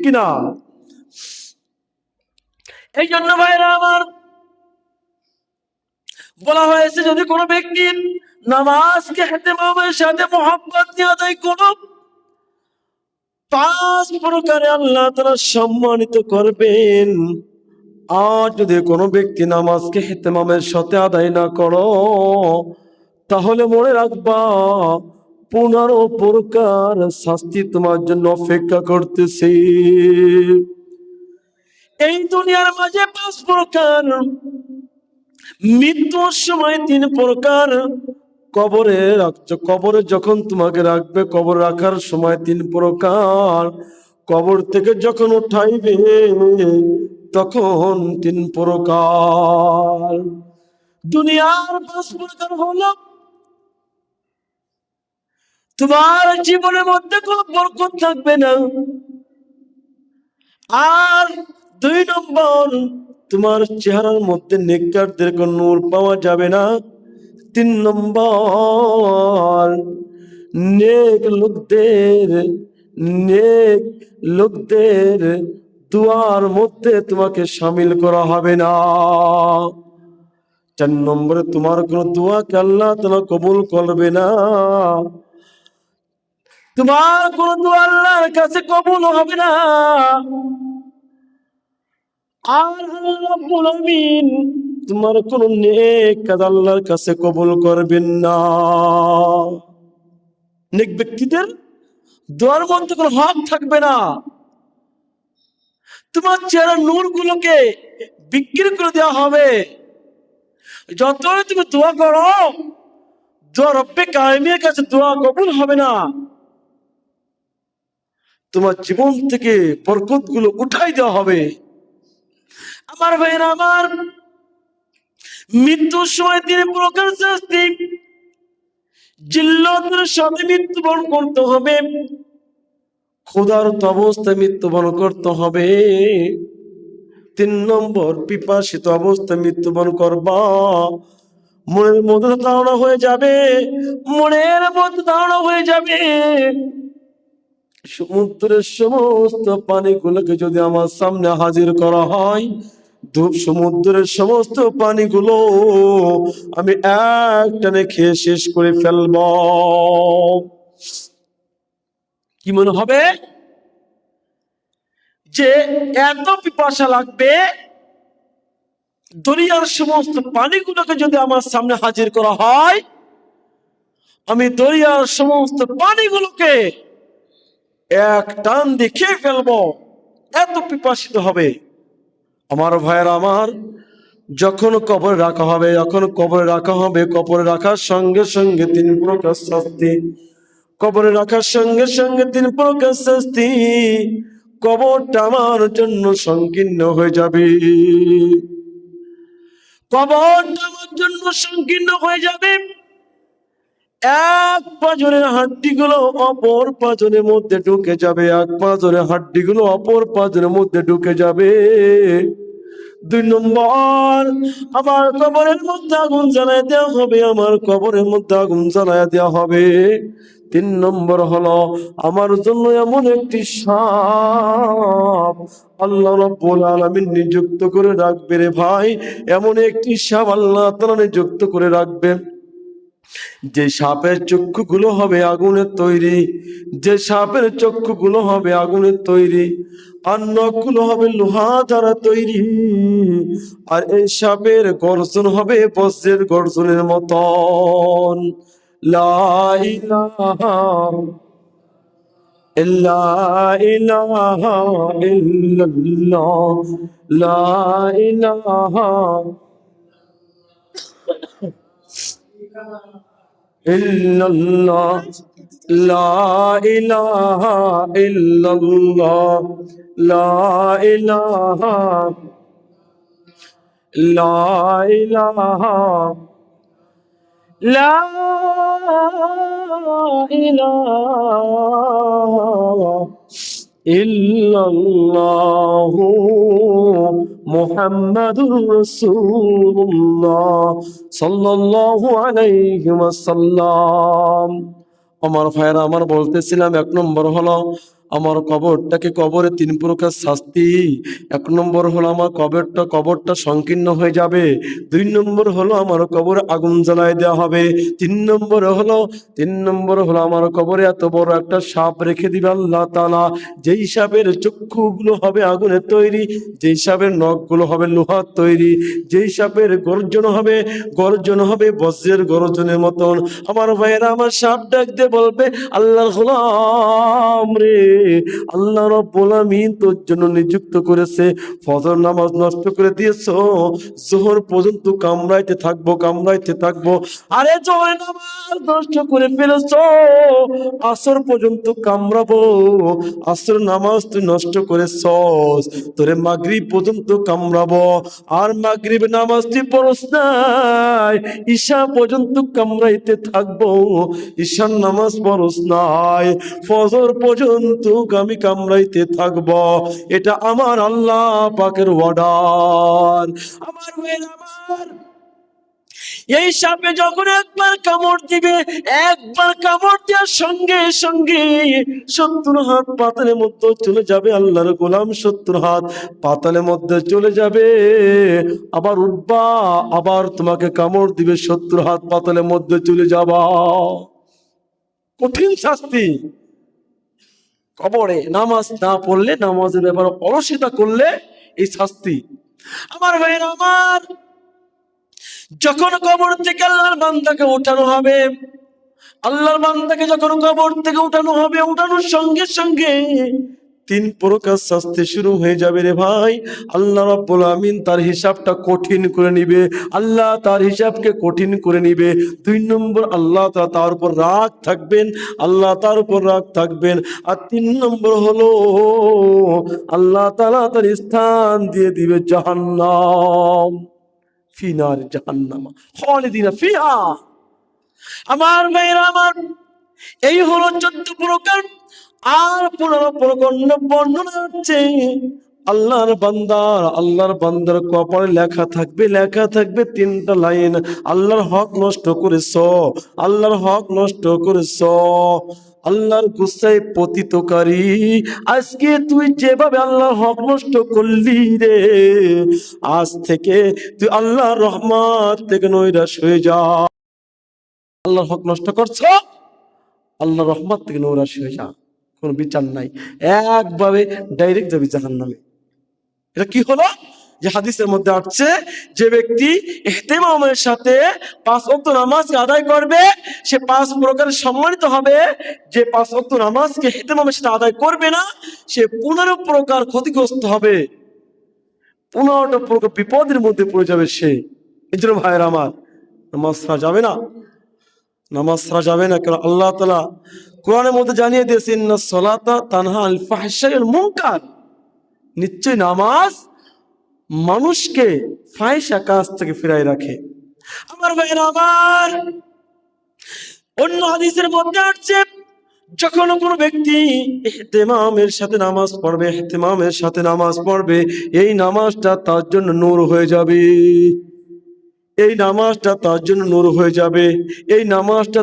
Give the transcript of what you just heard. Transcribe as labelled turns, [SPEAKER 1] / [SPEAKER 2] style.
[SPEAKER 1] কিনা? এই জন্য ভাইরা আমার বলা হয়েছে, যদি কোনো ব্যক্তি নামাজকে ইহতিমামের সাথে মুহাব্বত নিয়ে আদায় করো, 5 প্রকারে আল্লাহ তাআলা সম্মানিত করবেন। আর যদি কোনো ব্যক্তি নামাজকে ইহতিমামের সাথে আদায় না করো, তাহলে মনে রাখবা 15 প্রকার শাস্তি তোমার জন্য অপেক্ষা করতেছে। এই দুনিয়ার মাঝে 5 প্রকার, মৃত্যুর সময় 3 প্রকার, কবরে যখন তোমাকে রাখবে, কবর রাখার সময় 3 প্রকার, কবর থেকে যখন উঠাইবে তখন 3 প্রকার। দুনিয়ার 5 প্রকার হলো, তোমার জীবনের মধ্যে কোনো বরকত থাকবে না। আর 2 নম্বর, তোমার চেহারার মধ্যে নেককারদের কোনো নূর পাওয়া যাবে না। 3 নম্বর, নেক লোকদের দুয়ার মধ্যে তোমাকে শামিল করা হবে না। 4 নম্বরে, তোমার কোন দোয়াকে আল্লাহ তাআলা কবুল করবে না। তোমার কোন দোয়া আল্লাহর কাছে কবুল হবে না। আর আল্লাহ রাব্বুল আলামিন তোমার কোন নেক কাজ আল্লাহর কাছে কবুল করবেন না। নেক ব্যক্তিদের দোয়ার মধ্যে কোনো হক থাকবে না। তোমার চেহারার নূর গুলোকে বিক্রি করে দেওয়া হবে। যতই তুমি দোয়া করো, দোয়া রব্বে কায়েমের কাছে দোয়া কবুল হবে না। তোমার জীবন থেকে বরকত গুলো উঠাই দেওয়া হবে। আমার ভাইরা আমার, মৃত্যুর সময় 3 প্রকার শাস্তি। জিল্লতের সাথে মৃত্যুবরণ করতে হবে, ক্ষুধার্ত অবস্থায় মৃত্যুবরণ করতে হবে। 3 নম্বর, পিপাসিত অবস্থায় মৃত্যুবরণ করবা। মনের মধ্যে ধারণা হয়ে যাবে, সমুদ্রের সমস্ত পানিগুলোকে যদি আমার সামনে হাজির করা হয়, সমুদ্রের সমস্ত পানিগুলো আমি একটানে খেয়ে শেষ করে ফেলব। কি মনে হবে? যে এত পিপাসা লাগবে, দরিয়ার সমস্ত পানিগুলোকে যদি আমার সামনে হাজির করা হয়, আমি দরিয়ার সমস্ত পানিগুলোকে এক টান দিয়ে খেয়ে ফেলবো, এত পিপাসিত হবে। আমার ভাইয়ের আমার, যখন কবরে রাখা হবে, কবরে রাখার সঙ্গে সঙ্গে 3 প্রকার শাস্তি। কবরে রাখার সঙ্গে সঙ্গে 3 প্রকার শাস্তি। কবরটা আমার জন্য সংকীর্ণ হয়ে যাবে। কবরটা আমার জন্য সংকীর্ণ হয়ে যাবে। এক পাঁজরের হাড্ডিগুলো অপর পাঁজরের মধ্যে ঢুকে যাবে, এক পাঁজরের হাড্ডিগুলো অপর পাঁজরের মধ্যে ঢুকে যাবে। 2 নম্বর, আমার কবরের মধ্যে আগুন জ্বালায় দেওয়া হবে, আমার কবরের মধ্যে আগুন জ্বালায় দেওয়া হবে। 3 নম্বর হলো, আমার জন্য এমন একটি সাপ আল্লাহ রাব্বুল আলামিন নিযুক্ত করে রাখবে রে ভাই, এমন একটি সাপ আল্লাহ তাআলা নিযুক্ত করে রাখবেন, যে সাপের চক্ষুগুলো হবে আগুনের তৈরি, আর নখগুলো হবে লোহা দ্বারা তৈরি। আর এই সাপের গর্জন হবে বজ্রের গর্জনের মতন। লা ইলাহা ইল্লাল্লাহ, লা ইলাহা ইল্লাল্লাহ, লা ইলাহা ইল্লাল্লাহ, লা ইলাহা, লা ইলাহা, লা ইলাহা ইল্লাল্লাহু মুহাম্মাদুর রাসূলুল্লাহ সাল্লাল্লাহু আলাইহি ওয়াসাল্লাম। আমার ভাইরা আমার, বলতেছিলাম 1 নম্বর হলো, আমার কবরটাকে, কবরে 3 প্রকার শাস্তি। 1 নম্বর হলো আমার কবরটা সংকীর্ণ হয়ে যাবে। 2 নম্বর হলো আমার কবরে আগুন জ্বালায় দেওয়া হবে। 3 নম্বর হলো আমার কবরে এত বড় একটা সাপ রেখে দিবে আল্লাহ তাআলা, যেই সাপের চক্ষুগুলো হবে আগুনের তৈরি, যেই সাপের নখগুলো হবে লোহার তৈরি, যেই সাপের গর্জন হবে বজ্রের গর্জনের মতন। আমার ভাইয়েরা, আমার সাপ ডাক দিয়ে বলবে, আল্লাহর গোলাম রে, আল্লাহ রাব্বুল আমিন তোর জন্য নিযুক্ত করেছে, ফজর নামাজ নষ্ট করে দিয়েছো, যোহর পর্যন্ত কামড়াইতে থাকবো। আরে জোহর নামাজ নষ্ট করে ফেলেছো, আসর পর্যন্ত কামড়াবো। আসর নামাজ তুই নষ্ট করেছস, তোরে মাগরিব পর্যন্ত কামড়াবো। আর মাগরিব নামাজ তুই পড়স নাই, ঈশা পর্যন্ত কামড়াইতে থাকবো। ঈশার নামাজ পড়স নাই, ফজর পর্যন্ত আমি কামড়াইতে থাকবো। এটা আমার আল্লাহ পাকের অর্ডার। আমার মেয়ের, আমার এই সাপে যখন একবার কামড় দিবে, একবার কামড় দেওয়ার সঙ্গে সঙ্গে 70 হাত পাতালের মধ্যে চলে যাবে। আল্লাহর গোলাম 70 হাত পাতালের মধ্যে চলে যাবে, আবার উঠবা, আবার তোমাকে কামড় দিবে, 70 হাত পাতালের মধ্যে চলে যাবা। কঠিন শাস্তি। কবরে নামাজ না পড়লে, নামাজের ব্যাপারে অলসতা করলে এই শাস্তি। আমার ভাইয়েরা, আমার যখন কবর থেকে আল্লাহর বান্দাকে উঠানো হবে, আল্লাহর বান্দাকে যখন কবর থেকে উঠানো হবে, উঠানোর সঙ্গে সঙ্গে 3 প্রকার শাস্তি শুরু হয়ে যাবে রে ভাই। আল্লাহ রাব্বুল আমিন তার হিসাবটা কঠিন করে নিবে, আল্লাহ তার হিসাবকে কঠিন করে নিবে। 2 নম্বর, আল্লাহ তার উপর রাগ থাকবেন, আল্লাহ তার উপর রাগ থাকবেন। আর 3 নম্বর হলো আল্লাহ তাআলা তার স্থান দিয়ে দিবে জাহান্নাম, ফিনার জাহান্নামা খালিদিনা ফিহা। আমার ভাইরা, আমার এই হলো 14 প্রকার। আর 15 প্রকার বর্ণনা হচ্ছে আল্লাহর বান্দার কপালে লেখা থাকবে 3টা লাইন, আল্লাহর হক নষ্ট করেছো, আল্লাহর হক নষ্ট করেছো, আল্লাহর গুসায় পতিতকারী। আজকে তুই যেভাবে আল্লাহর হক নষ্ট করলি রে, আজ থেকে তুই আল্লাহর রহমত থেকে নৈরাশ হয়ে যা। আল্লাহর হক নষ্ট করছো, আল্লাহর রহমত থেকে নৈরাশ হয়ে যা, কোনো বিচার নাই, একভাবে ডাইরেক্ট যাবি জাহান্নামে। এটা কি হলো? যে হাদিসের মধ্যে আসছে, যে ব্যক্তি ইহতিমামের সাথে 5 ওয়াক্ত নামাজ আদায় করবে, সে 5 প্রকার সম্মানিত হবে। যে 5 ওয়াক্ত নামাজকে ইহতিমামের সাথে আদায় করবে না, সে 15 প্রকার ক্ষতিগ্রস্ত হবে, 15টা প্রকার বিপদের মধ্যে পড়ে যাবে সে। এই জন্য ভাইয়ের আমার, নামাজ ছাড়া যাবে না, নামাজ ছাড়া যাবে না। কারণ আল্লাহ তাআলা কোরআনের মধ্যে জানিয়ে দিয়েছেন, ইন্নাস সালাতা তানহা আনিল ফাহশাই ওয়াল মুনকার, নিশ্চয় নামাজ মানুষকে ফাহিশা কাজ থেকে ফিরায় রাখে। আমার ভাইরা, আমার অন্য হাদিসের মধ্যে আসছে, যখন কোনো ব্যক্তি ইহতিমামের সাথে নামাজ পড়বে, এই নামাজটা তার জন্য নূর হয়ে যাবে, এই নামাজটা তার জন্য নূর হয়ে যাবে, এই নামাজটা